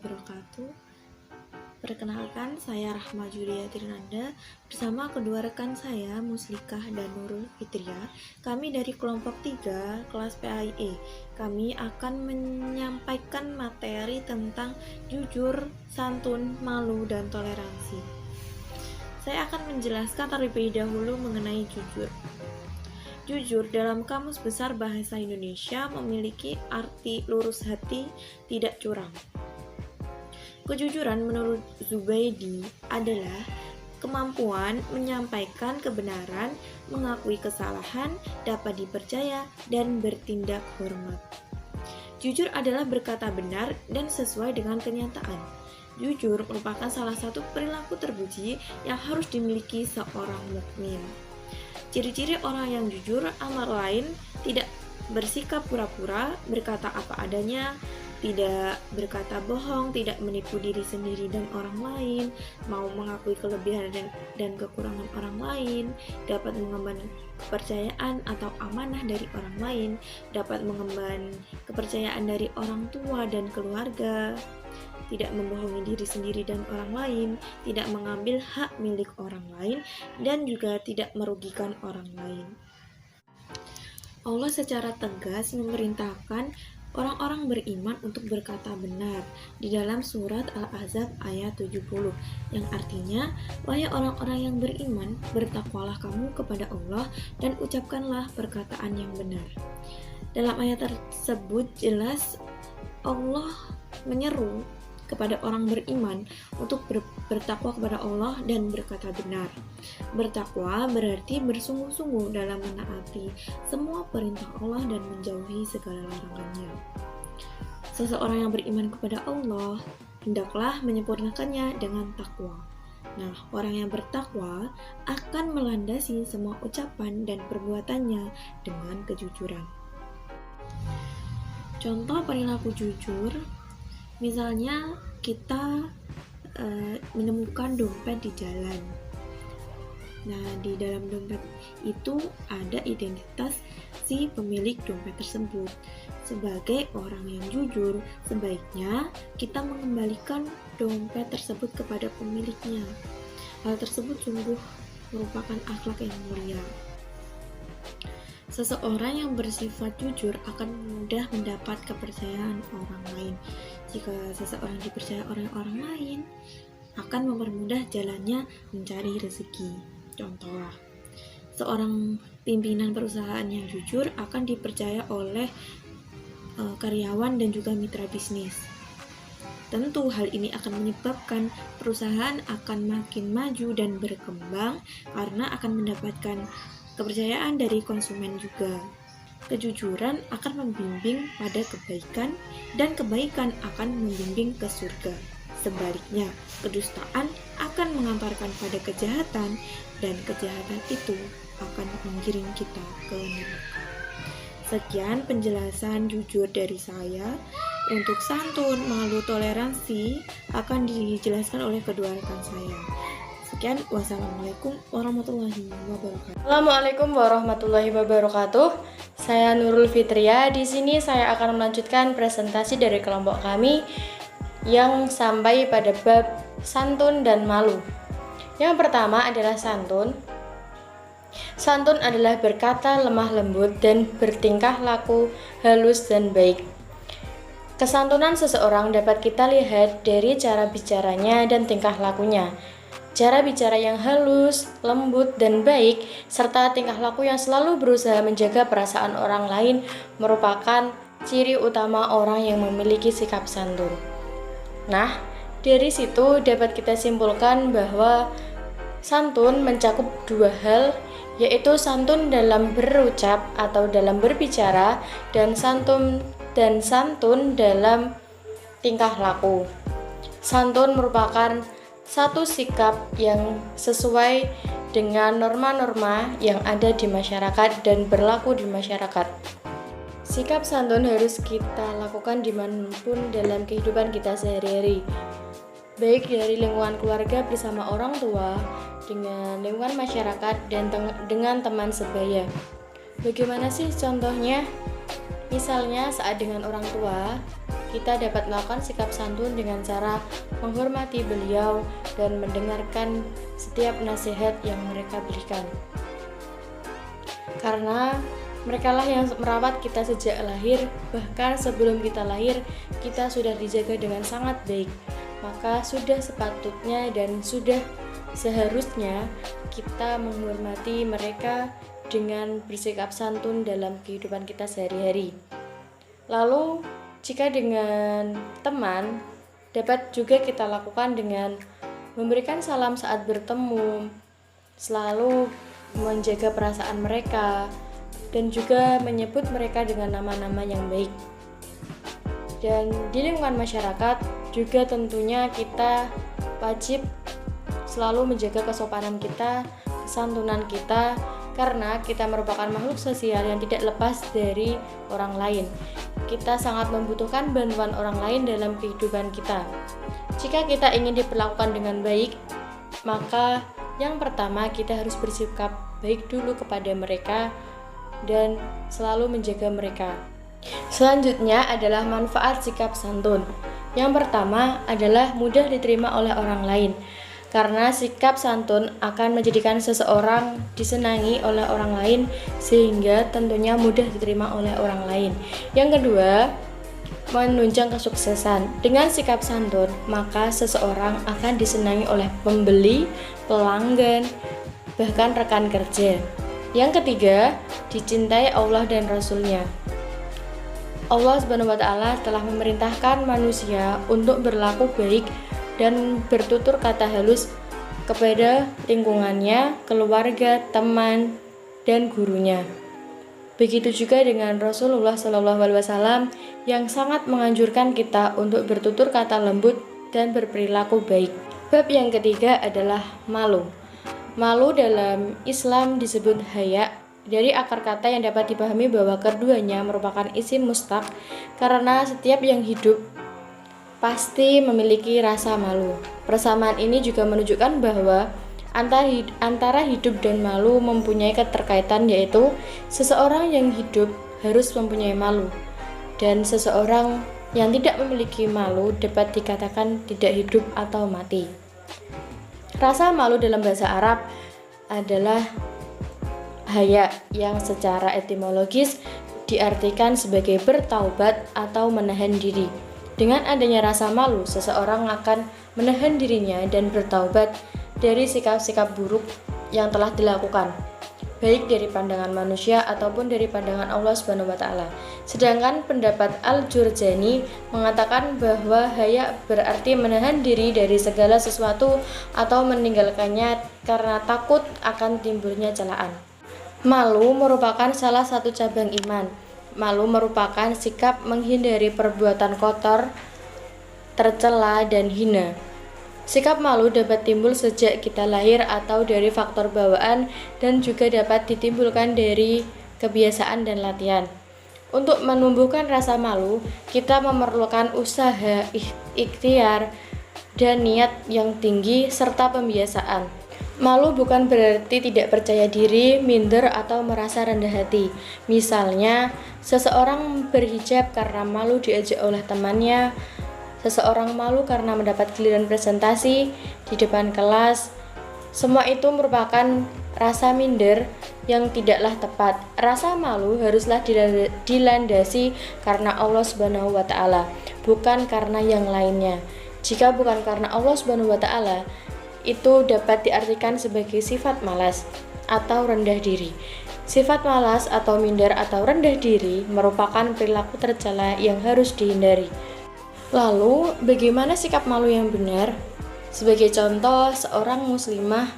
wabarakatuh. Perkenalkan, saya Rahma Julia Tirnanda bersama kedua rekan saya, Muslikah dan Nurul Fitria. Kami dari kelompok 3 kelas PAIE. Kami akan menyampaikan materi tentang jujur, santun, malu, dan toleransi. Saya akan menjelaskan terlebih dahulu mengenai jujur. Jujur dalam Kamus Besar Bahasa Indonesia memiliki arti lurus hati, tidak curang. Kejujuran menurut Zubaydi adalah kemampuan menyampaikan kebenaran, mengakui kesalahan, dapat dipercaya, dan bertindak hormat. Jujur adalah berkata benar dan sesuai dengan kenyataan. Jujur merupakan salah satu perilaku terpuji yang harus dimiliki seorang mukmin. Ciri-ciri orang yang jujur antara lain tidak bersikap pura-pura, berkata apa adanya, tidak berkata bohong, tidak menipu diri sendiri dan orang lain, mau mengakui kelebihan dan kekurangan orang lain, dapat mengemban kepercayaan atau amanah dari orang lain, dapat mengemban kepercayaan dari orang tua dan keluarga, tidak membohongi diri sendiri dan orang lain, tidak mengambil hak milik orang lain, dan juga tidak merugikan orang lain. Allah secara tegas memerintahkan orang-orang beriman untuk berkata benar di dalam surat Al-Ahzab ayat 70, yang artinya, wahai orang-orang yang beriman, bertakwalah kamu kepada Allah dan ucapkanlah perkataan yang benar. Dalam ayat tersebut jelas Allah menyeru kepada orang beriman untuk bertakwa kepada Allah dan berkata benar. Bertakwa berarti bersungguh-sungguh dalam menaati semua perintah Allah dan menjauhi segala larangannya. Seseorang yang beriman kepada Allah hendaklah menyempurnakannya dengan takwa. Nah, orang yang bertakwa akan melandasi semua ucapan dan perbuatannya dengan kejujuran. Contoh perilaku jujur, misalnya kita menemukan dompet di jalan. Nah, di dalam dompet itu ada identitas si pemilik dompet tersebut. Sebagai orang yang jujur, sebaiknya kita mengembalikan dompet tersebut kepada pemiliknya. Hal tersebut sungguh merupakan akhlak yang mulia. Seseorang yang bersifat jujur akan mudah mendapat kepercayaan orang lain. Jika seseorang dipercaya oleh orang lain, akan mempermudah jalannya mencari rezeki. Contoh, seorang pimpinan perusahaan yang jujur akan dipercaya oleh karyawan dan juga mitra bisnis. Tentu hal ini akan menyebabkan perusahaan akan makin maju dan berkembang karena akan mendapatkan kepercayaan dari konsumen juga. Kejujuran akan membimbing pada kebaikan dan kebaikan akan membimbing ke surga. Sebaliknya, kedustaan akan mengantarkan pada kejahatan dan kejahatan itu akan menggiring kita ke neraka. Sekian penjelasan jujur dari saya. Untuk santun, malu, toleransi akan dijelaskan oleh kedua rekan saya. Sekian, wassalamualaikum warahmatullahi wabarakatuh. Assalamualaikum warahmatullahi wabarakatuh. Saya Nurul Fitria. Di sini saya akan melanjutkan presentasi dari kelompok kami yang sampai pada bab santun dan malu. Yang pertama adalah santun. Santun adalah berkata lemah lembut dan bertingkah laku halus dan baik. Kesantunan seseorang dapat kita lihat dari cara bicaranya dan tingkah lakunya. Cara bicara yang halus, lembut, dan baik, serta tingkah laku yang selalu berusaha menjaga perasaan orang lain merupakan ciri utama orang yang memiliki sikap santun. Nah, dari situ dapat kita simpulkan bahwa santun mencakup dua hal, yaitu santun dalam berucap atau dalam berbicara, dan santun dalam tingkah laku. Santun merupakan satu sikap yang sesuai dengan norma-norma yang ada di masyarakat dan berlaku di masyarakat. Sikap santun harus kita lakukan dimanapun dalam kehidupan kita sehari-hari, baik dari lingkungan keluarga bersama orang tua, dengan lingkungan masyarakat, dan dengan teman sebaya. Bagaimana sih contohnya? Misalnya saat dengan orang tua, kita dapat melakukan sikap santun dengan cara menghormati beliau dan mendengarkan setiap nasihat yang mereka berikan. Karena merekalah yang merawat kita sejak lahir, bahkan sebelum kita lahir, kita sudah dijaga dengan sangat baik. Maka sudah sepatutnya dan sudah seharusnya kita menghormati mereka dengan bersikap santun dalam kehidupan kita sehari-hari. Lalu, jika dengan teman, dapat juga kita lakukan dengan memberikan salam saat bertemu, selalu menjaga perasaan mereka, dan juga menyebut mereka dengan nama-nama yang baik. Dan di lingkungan masyarakat juga tentunya kita wajib selalu menjaga kesopanan kita, kesantunan kita, karena kita merupakan makhluk sosial yang tidak lepas dari orang lain. Kita sangat membutuhkan bantuan orang lain dalam kehidupan kita. Jika kita ingin diperlakukan dengan baik, maka yang pertama kita harus bersikap baik dulu kepada mereka dan selalu menjaga mereka. Selanjutnya adalah manfaat sikap santun. Yang pertama adalah mudah diterima oleh orang lain, karena sikap santun akan menjadikan seseorang disenangi oleh orang lain sehingga tentunya mudah diterima oleh orang lain. Yang kedua, menunjang kesuksesan. Dengan sikap santun, maka seseorang akan disenangi oleh pembeli, pelanggan, bahkan rekan kerja. Yang ketiga, dicintai Allah dan Rasul-Nya. Allah SWT telah memerintahkan manusia untuk berlaku baik dan bertutur kata halus kepada lingkungannya, keluarga, teman, dan gurunya. Begitu juga dengan Rasulullah SAW yang sangat menganjurkan kita untuk bertutur kata lembut dan berperilaku baik. Bab yang ketiga adalah malu. Malu dalam Islam disebut haya, dari akar kata yang dapat dipahami bahwa keduanya merupakan isim mustaq, karena setiap yang hidup pasti memiliki rasa malu. Persamaan ini juga menunjukkan bahwa antara hidup dan malu mempunyai keterkaitan, yaitu seseorang yang hidup harus mempunyai malu dan seseorang yang tidak memiliki malu dapat dikatakan tidak hidup atau mati. Rasa malu dalam bahasa Arab adalah haya yang secara etimologis diartikan sebagai bertaubat atau menahan diri. Dengan adanya rasa malu, seseorang akan menahan dirinya dan bertaubat dari sikap-sikap buruk yang telah dilakukan, baik dari pandangan manusia ataupun dari pandangan Allah SWT. Sedangkan pendapat Al-Jurjani mengatakan bahwa haya berarti menahan diri dari segala sesuatu atau meninggalkannya karena takut akan timbulnya celaan. Malu merupakan salah satu cabang iman. Malu merupakan sikap menghindari perbuatan kotor, tercela, dan hina. Sikap malu dapat timbul sejak kita lahir atau dari faktor bawaan dan juga dapat ditimbulkan dari kebiasaan dan latihan. Untuk menumbuhkan rasa malu, kita memerlukan usaha, ikhtiar, dan niat yang tinggi serta pembiasaan. Malu bukan berarti tidak percaya diri, minder, atau merasa rendah hati. Misalnya, seseorang berhijab karena malu diajak oleh temannya, seseorang malu karena mendapat giliran presentasi di depan kelas. Semua itu merupakan rasa minder yang tidaklah tepat. Rasa malu haruslah dilandasi karena Allah SWT, bukan karena yang lainnya. Jika bukan karena Allah SWT, itu dapat diartikan sebagai sifat malas atau rendah diri. Sifat malas atau minder atau rendah diri merupakan perilaku tercela yang harus dihindari. Lalu, bagaimana sikap malu yang benar? Sebagai contoh, seorang muslimah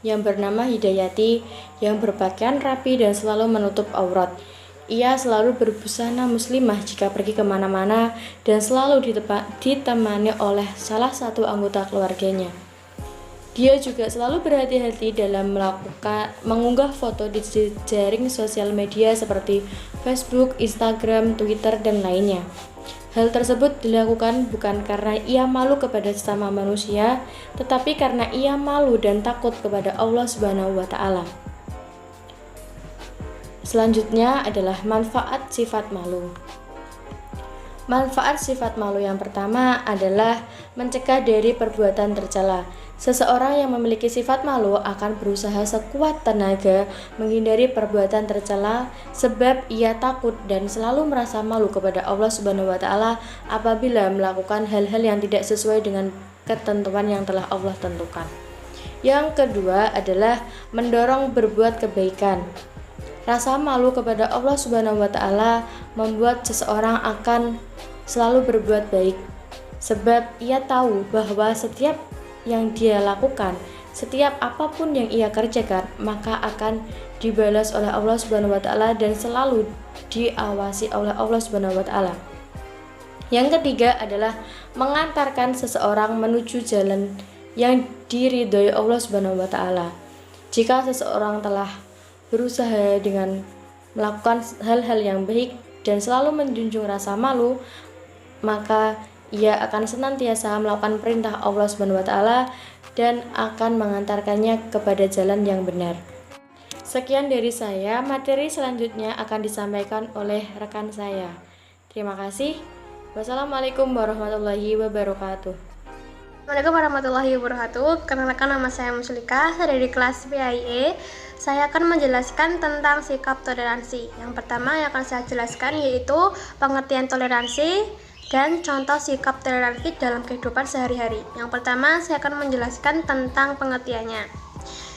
yang bernama Hidayati yang berpakaian rapi dan selalu menutup aurat. Ia selalu berbusana muslimah jika pergi kemana-mana dan selalu ditemani oleh salah satu anggota keluarganya. Dia juga selalu berhati-hati dalam mengunggah foto di jejaring sosial media seperti Facebook, Instagram, Twitter, dan lainnya. Hal tersebut dilakukan bukan karena ia malu kepada sesama manusia, tetapi karena ia malu dan takut kepada Allah SWT. Selanjutnya adalah manfaat sifat malu. Manfaat sifat malu yang pertama adalah mencegah dari perbuatan tercela. Seseorang yang memiliki sifat malu akan berusaha sekuat tenaga menghindari perbuatan tercela sebab ia takut dan selalu merasa malu kepada Allah Subhanahu wa taala apabila melakukan hal-hal yang tidak sesuai dengan ketentuan yang telah Allah tentukan. Yang kedua adalah mendorong berbuat kebaikan. Rasa malu kepada Allah Subhanahu wa taala membuat seseorang akan selalu berbuat baik sebab ia tahu bahwa setiap yang dia lakukan, setiap apapun yang ia kerjakan, maka akan dibalas oleh Allah Subhanahu wa taala dan selalu diawasi oleh Allah Subhanahu wa taala. Yang ketiga adalah mengantarkan seseorang menuju jalan yang diridhoi Allah Subhanahu wa taala. Jika seseorang telah berusaha dengan melakukan hal-hal yang baik dan selalu menjunjung rasa malu, maka ia akan senantiasa melakukan perintah Allah Subhanahu wa taala dan akan mengantarkannya kepada jalan yang benar. Sekian dari saya, materi selanjutnya akan disampaikan oleh rekan saya. Terima kasih. Wassalamualaikum warahmatullahi wabarakatuh. Assalamualaikum warahmatullahi wabarakatuh. Kenalkan, nama saya Muslika dari kelas PIE. Saya akan menjelaskan tentang sikap toleransi. Yang pertama yang akan saya jelaskan yaitu pengertian toleransi dan contoh sikap toleransi dalam kehidupan sehari-hari. Yang pertama saya akan menjelaskan tentang pengertiannya.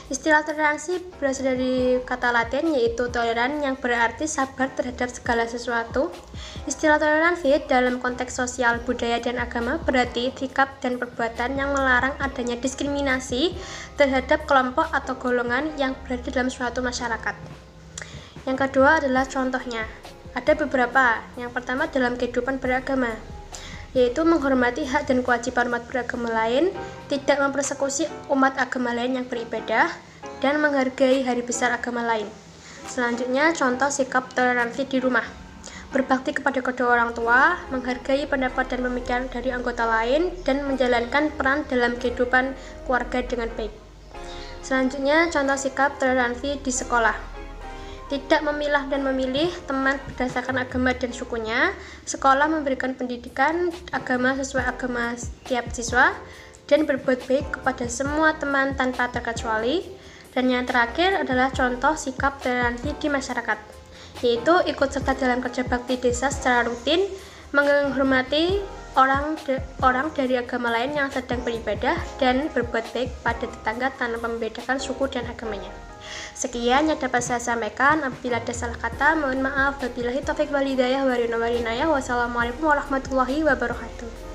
Istilah toleransi berasal dari kata Latin yaitu toleran yang berarti sabar terhadap segala sesuatu. Istilah toleransi dalam konteks sosial, budaya, dan agama berarti sikap dan perbuatan yang melarang adanya diskriminasi terhadap kelompok atau golongan yang berada dalam suatu masyarakat. Yang kedua adalah contohnya. Ada beberapa. Yang pertama dalam kehidupan beragama, yaitu menghormati hak dan kewajiban umat beragama lain, tidak mempersekusi umat agama lain yang beribadah, dan menghargai hari besar agama lain. Selanjutnya, contoh sikap toleransi di rumah. Berbakti kepada kedua orang tua, menghargai pendapat dan pemikiran dari anggota lain, dan menjalankan peran dalam kehidupan keluarga dengan baik. Selanjutnya, contoh sikap toleransi di sekolah. Tidak memilah dan memilih teman berdasarkan agama dan sukunya. Sekolah memberikan pendidikan agama sesuai agama setiap siswa dan berbuat baik kepada semua teman tanpa terkecuali. Dan yang terakhir adalah contoh sikap toleransi di masyarakat, yaitu ikut serta dalam kerja bakti desa secara rutin, menghormati orang dari agama lain yang sedang beribadah, dan berbuat baik pada tetangga tanpa membedakan suku dan agamanya. Sekian yang dapat saya sampaikan. Apabila ada salah kata, mohon maaf. Wabillahi taufiq wal hidayah. Wassalamualaikum warahmatullahi wabarakatuh.